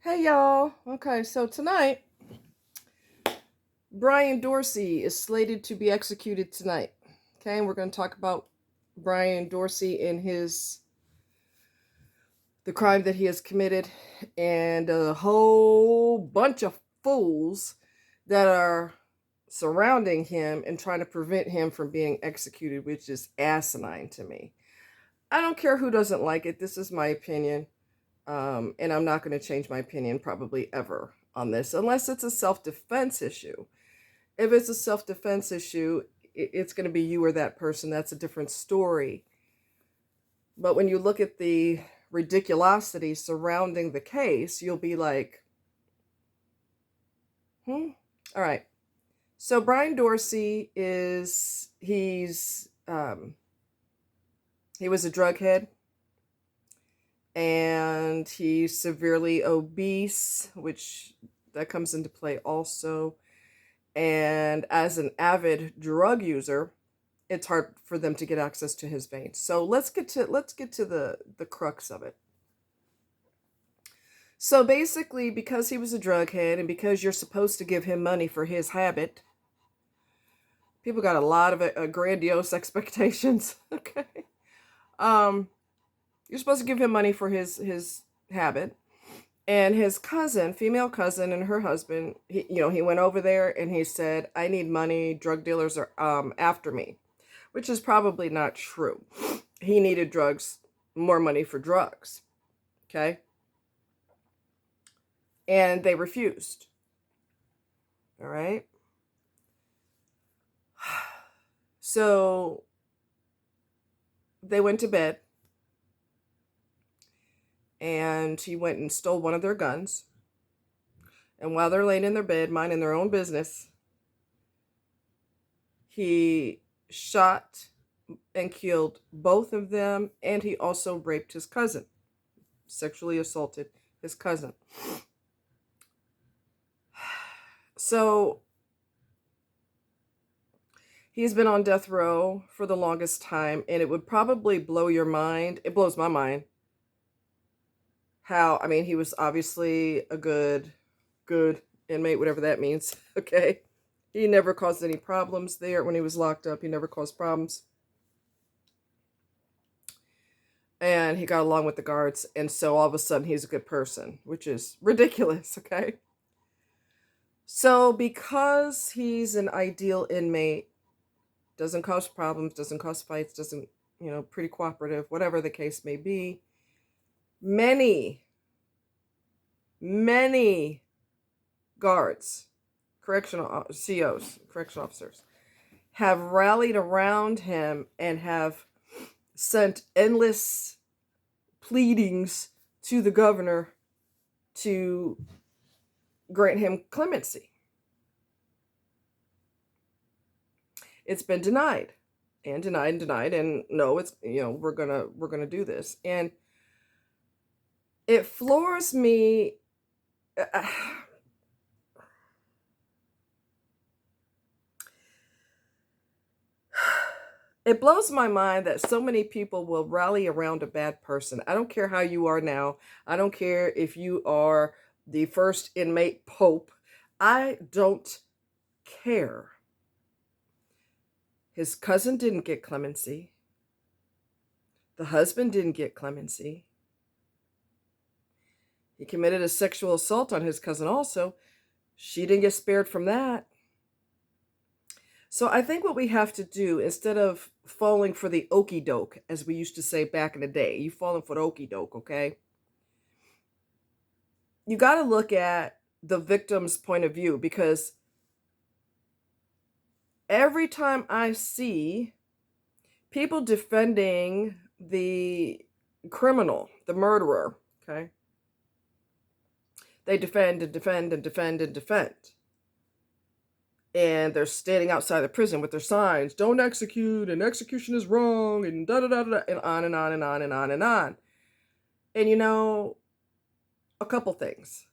Hey y'all. Okay, so tonight, Brian Dorsey is slated to be executed tonight. Okay, and we're going to talk about Brian Dorsey and the crime that he has committed and a whole bunch of fools that are surrounding him and trying to prevent him from being executed, which is asinine to me. I don't care who doesn't like it. This is my opinion. And I'm not going to change my opinion probably ever on this unless it's a self-defense issue. If it's a self-defense issue, it's going to be you or that person. That's a different story. But when you look at the ridiculosity surrounding the case, you'll be like, all right. So Brian Dorsey he was a drug head, and he's severely obese, which that comes into play also. And as an avid drug user, it's hard for them to get access to his veins. So let's get to the crux of it. So basically, because he was a drug head and because you're supposed to give him money for his habit, people got a lot of grandiose expectations. Okay, you're supposed to give him money for his habit. And his cousin, female cousin, and her husband, he went over there and he said, "I need money. Drug dealers are after me," which is probably not true. He needed more money for drugs. Okay, and they refused. All right. So they went to bed, and he went and stole one of their guns. And while they're laying in their bed, minding their own business, he shot and killed both of them, and he also raped his cousin, sexually assaulted his cousin. So he's been on death row for the longest time, and it would probably blow your mind. It blows my mind. He was obviously a good inmate, whatever that means. Okay. He never caused any problems there when he was locked up. He never caused problems. And he got along with the guards. And so all of a sudden he's a good person, which is ridiculous. Okay. So because he's an ideal inmate, doesn't cause problems, doesn't cause fights, doesn't, pretty cooperative, whatever the case may be, many guards, correctional COs, correctional officers, have rallied around him and have sent endless pleadings to the governor to grant him clemency. It's been denied and denied and denied, and no, it's we're gonna do this. And it floors me. It blows my mind that so many people will rally around a bad person. I don't care how you are now. I don't care if you are the first inmate pope. I don't care. His cousin didn't get clemency. The husband didn't get clemency. He committed a sexual assault on his cousin also. She didn't get spared from that. So I think what we have to do, instead of falling for the okie doke, as we used to say back in the day, you falling for the okie doke, okay? You got to look at the victim's point of view, because every time I see people defending the criminal, the murderer, okay, they defend and defend and defend and defend. And they're standing outside the prison with their signs, "Don't execute," and "Execution is wrong," and da da da da, and on and on and on and on and on. And a couple things.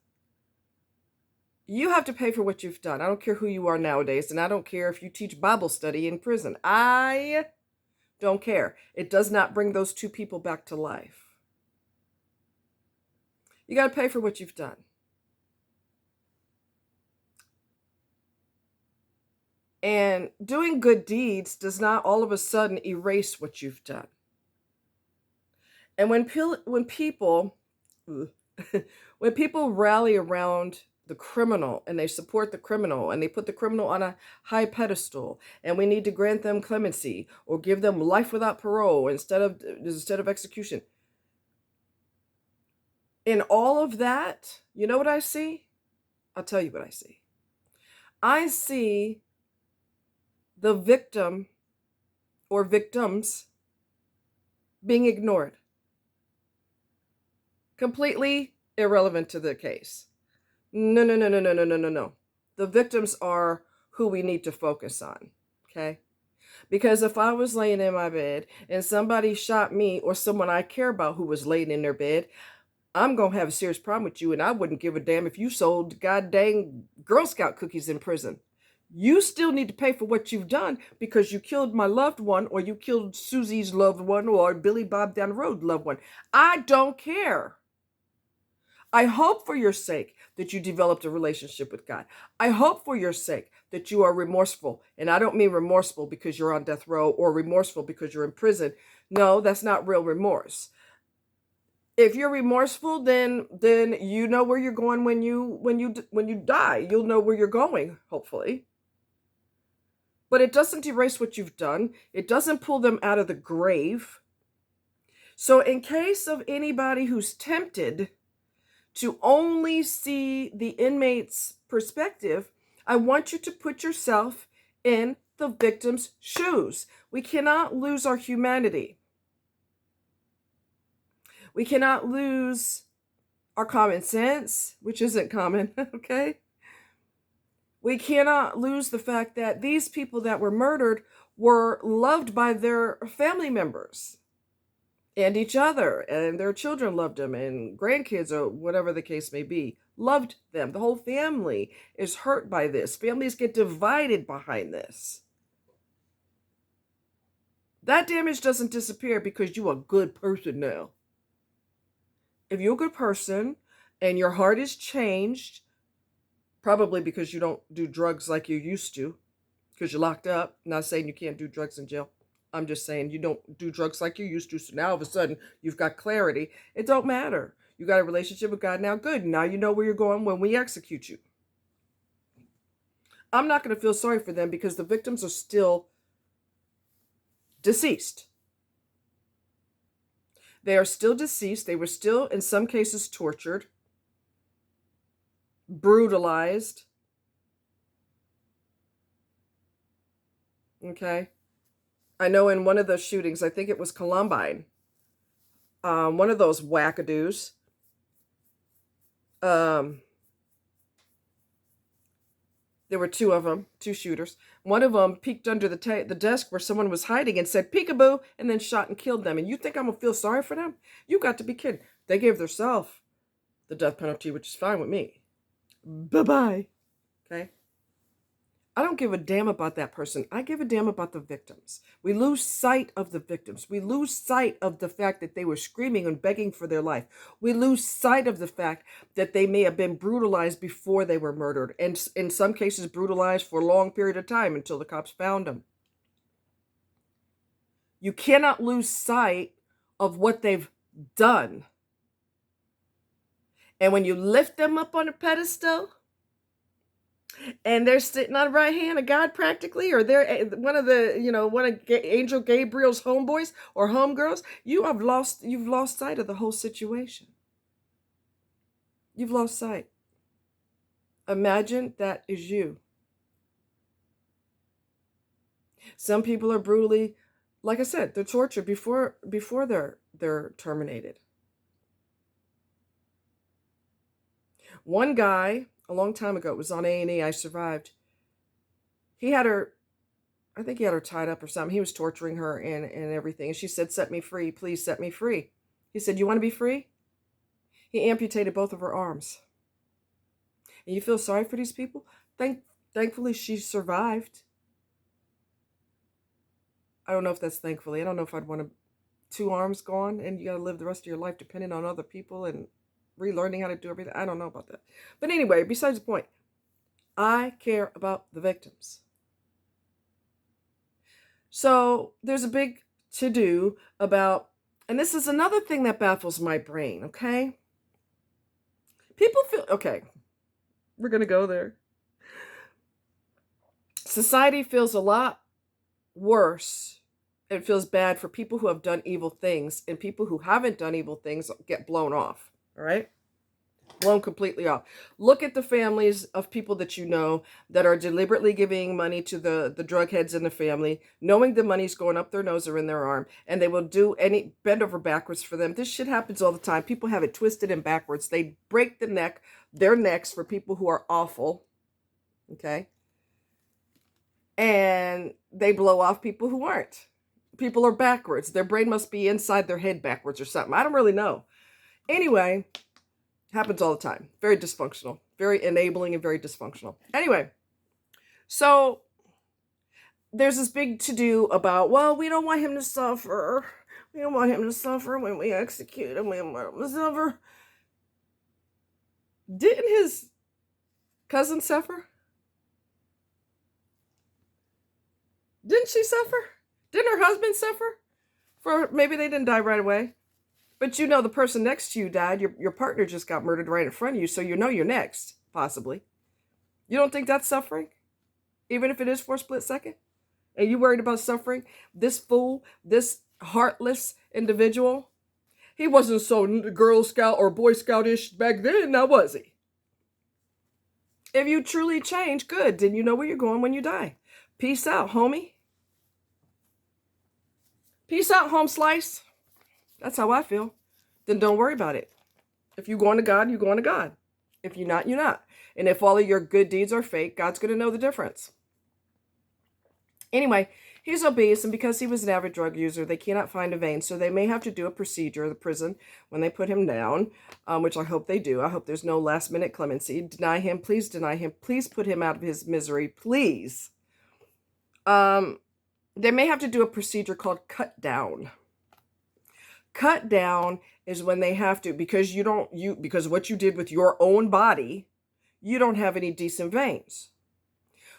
You have to pay for what you've done. I don't care who you are nowadays, and I don't care if you teach Bible study in prison. I don't care. It does not bring those two people back to life. You got to pay for what you've done. And doing good deeds does not all of a sudden erase what you've done. And when people when people rally around the criminal and they support the criminal and they put the criminal on a high pedestal, and we need to grant them clemency or give them life without parole instead of execution. In all of that, you know what I see? I'll tell you what I see. I see the victim or victims being ignored. Completely irrelevant to the case. No, no, no, no, no, no, no, no, no. The victims are who we need to focus on, okay? Because if I was laying in my bed and somebody shot me or someone I care about who was laying in their bed, I'm going to have a serious problem with you, and I wouldn't give a damn if you sold god dang Girl Scout cookies in prison. You still need to pay for what you've done because you killed my loved one, or you killed Susie's loved one, or Billy Bob down the road loved one. I don't care. I hope for your sake that you developed a relationship with God. I hope for your sake that you are remorseful. And I don't mean remorseful because you're on death row or remorseful because you're in prison. No, that's not real remorse. If you're remorseful, then you know where you're going when you die. You'll know where you're going, hopefully. But it doesn't erase what you've done. It doesn't pull them out of the grave. So in case of anybody who's tempted to only see the inmate's perspective, I want you to put yourself in the victim's shoes. We cannot lose our humanity. We cannot lose our common sense, which isn't common, okay? We cannot lose the fact that these people that were murdered were loved by their family members and each other, and their children loved them, and grandkids, or whatever the case may be, loved them. The whole family is hurt by this. Families get divided behind this. That damage doesn't disappear because you're a good person now. If you're a good person and your heart is changed, probably because you don't do drugs like you used to, because you're locked up. I'm not saying you can't do drugs in jail. I'm just saying you don't do drugs like you used to. So now all of a sudden you've got clarity. It don't matter. You got a relationship with God now. Good. Now you know where you're going when we execute you. I'm not going to feel sorry for them because the victims are still deceased. They are still deceased. They were still, in some cases, tortured, brutalized. Okay. I know in one of those shootings, I think it was Columbine, one of those wackadoos, there were two of them, two shooters. One of them peeked under the desk where someone was hiding and said, "Peekaboo," and then shot and killed them. And you think I'm going to feel sorry for them? You got to be kidding. They gave themselves the death penalty, which is fine with me. Bye-bye. Okay? I don't give a damn about that person. I give a damn about the victims. We lose sight of the victims. We lose sight of the fact that they were screaming and begging for their life. We lose sight of the fact that they may have been brutalized before they were murdered, and in some cases brutalized for a long period of time until the cops found them. You cannot lose sight of what they've done. And when you lift them up on a pedestal, and they're sitting on the right hand of God practically, or they're one of Angel Gabriel's homeboys or homegirls, you've lost sight of the whole situation. You've lost sight. Imagine that is you. Some people are brutally, like I said, they're tortured before they're terminated. One guy, a long time ago, it was on A&E, I survived. He had her, I think he had her tied up or something. He was torturing her and everything. And she said, "Set me free, please set me free." He said, "You want to be free?" He amputated both of her arms. And you feel sorry for these people? Thankfully, she survived. I don't know if that's thankfully. I don't know if I'd want two arms gone and you got to live the rest of your life depending on other people and relearning how to do everything. I don't know about that. But anyway, besides the point, I care about the victims. So there's a big to-do about, and this is another thing that baffles my brain, okay? People feel, okay, we're going to go there. Society feels a lot worse. It feels bad for people who have done evil things, and people who haven't done evil things get blown off, all right? Blown completely off. Look at the families of people that you know that are deliberately giving money to the drug heads in the family, knowing the money's going up their nose or in their arm, and they will do any bend over backwards for them. This shit happens all the time. People have it twisted and backwards. They break their necks for people who are awful, okay? And they blow off people who aren't. People are backwards. Their brain must be inside their head backwards or something. I don't really know. Anyway, happens all the time. Very dysfunctional. Very enabling and very dysfunctional. Anyway, so there's this big to-do about, well, we don't want him to suffer. We don't want him to suffer when we execute him. We don't want him to suffer. Didn't his cousin suffer? Didn't she suffer? Didn't her husband suffer? For maybe they didn't die right away. But you know the person next to you died. Your partner just got murdered right in front of you, so you know you're next, possibly. You don't think that's suffering? Even if it is for a split second? And you worried about suffering? This fool, this heartless individual, he wasn't so Girl Scout or Boy Scoutish back then, now was he? If you truly change, good. Then you know where you're going when you die. Peace out, homie. Peace out, home slice. That's how I feel. Then don't worry about it. If you're going to God, you're going to God. If you're not, you're not. And if all of your good deeds are fake, God's going to know the difference. Anyway, he's obese, and because he was an avid drug user, they cannot find a vein, so they may have to do a procedure, the prison, when they put him down, which I hope they do. I hope there's no last-minute clemency. Deny him. Please deny him. Please put him out of his misery. Please. They may have to do a procedure called cut down. Cut down is when they have to, because because what you did with your own body, you don't have any decent veins.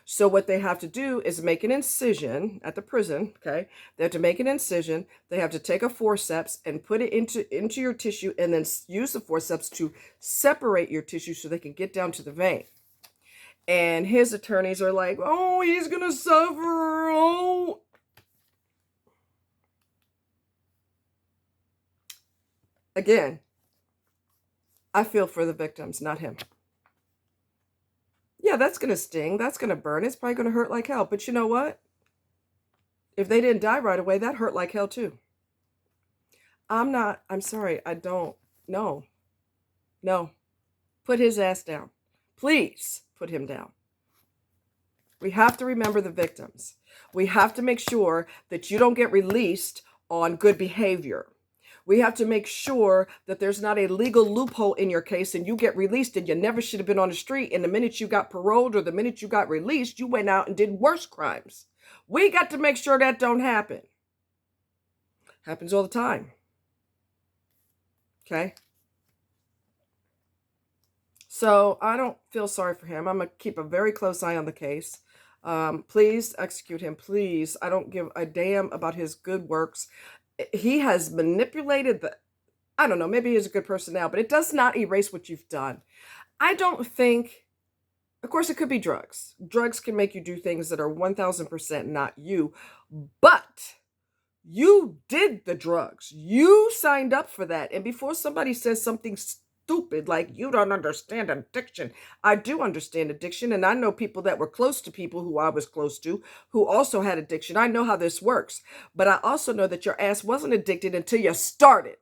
So what they have to do is make an incision at the prison, okay? They have to make an incision. They have to take a forceps and put it into your tissue, and then use the forceps to separate your tissue so they can get down to the vein. And his attorneys are like, oh, he's going to suffer. Oh. Again, I feel for the victims, not him. Yeah, that's going to sting. That's going to burn. It's probably going to hurt like hell. But you know what? If they didn't die right away, that hurt like hell too. I'm sorry. I don't. No. Put his ass down. Please put him down. We have to remember the victims. We have to make sure that you don't get released on good behavior. We have to make sure that there's not a legal loophole in your case and you get released and you never should have been on the street. And the minute you got paroled or the minute you got released, you went out and did worse crimes. We got to make sure that don't happen. Happens all the time. Okay? So I don't feel sorry for him. I'm going to keep a very close eye on the case. Please execute him. Please. I don't give a damn about his good works. He has manipulated I don't know, maybe he's a good person now, but it does not erase what you've done. I don't think, of course it could be drugs. Drugs can make you do things that are 1000% not you, but you did the drugs. You signed up for that. And before somebody says something stupid like you don't understand addiction, I do understand addiction, and I know people that were close to people who I was close to who also had addiction. I know how this works, but I also know that your ass wasn't addicted until you started.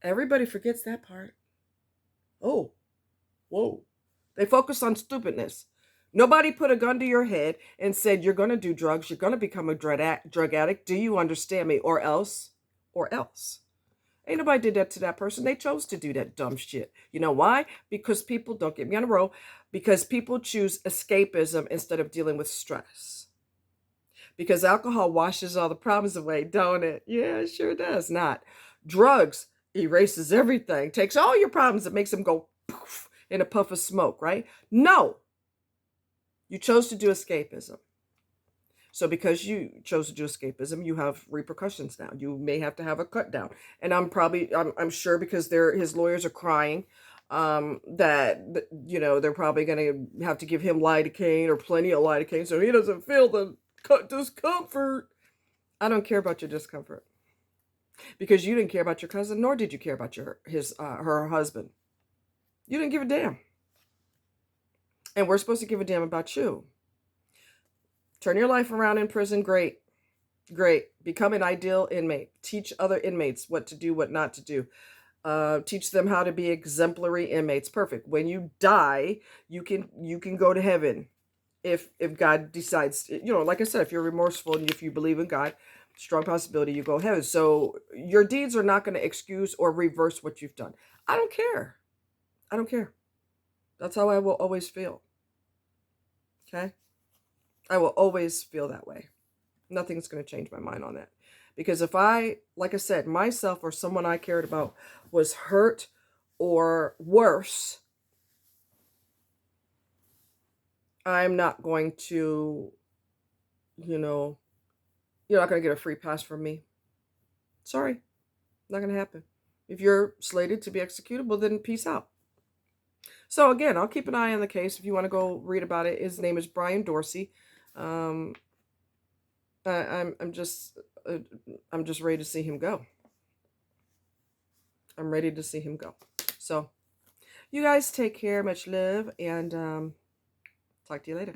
Everybody forgets that part. Oh, whoa. They focus on stupidness. Nobody put a gun to your head and said, you're going to do drugs. You're going to become a drug addict. Do you understand me? Or else. Ain't nobody did that to that person. They chose to do that dumb shit. You know why? Because people, don't get me on a roll, because people choose escapism instead of dealing with stress. Because alcohol washes all the problems away, don't it? Yeah, it sure does. Not. Drugs erases everything, takes all your problems and makes them go poof in a puff of smoke, right? No. You chose to do escapism. So because you chose to do escapism, you have repercussions now. You may have to have a cut down. And I'm sure because his lawyers are crying, that, you know, they're probably going to have to give him lidocaine or plenty of lidocaine so he doesn't feel the discomfort. I don't care about your discomfort, because you didn't care about your cousin, nor did you care about her husband. You didn't give a damn. And we're supposed to give a damn about you. Turn your life around in prison, great. Great. Become an ideal inmate. Teach other inmates what to do, what not to do. Teach them how to be exemplary inmates. Perfect. When you die, you can go to heaven if God decides, you know, like I said, if you're remorseful and if you believe in God, strong possibility you go to heaven. So your deeds are not going to excuse or reverse what you've done. I don't care. I don't care. That's how I will always feel. Okay? I will always feel that way. Nothing's going to change my mind on that. Because if I, like I said, myself or someone I cared about was hurt or worse, I'm not going to, you know, you're not going to get a free pass from me. Sorry, not going to happen. If you're slated to be executed, well, then peace out. So again, I'll keep an eye on the case. If you want to go read about it, his name is Brian Dorsey. I'm just ready to see him go. I'm ready to see him go. So you guys take care, much love, and talk to you later.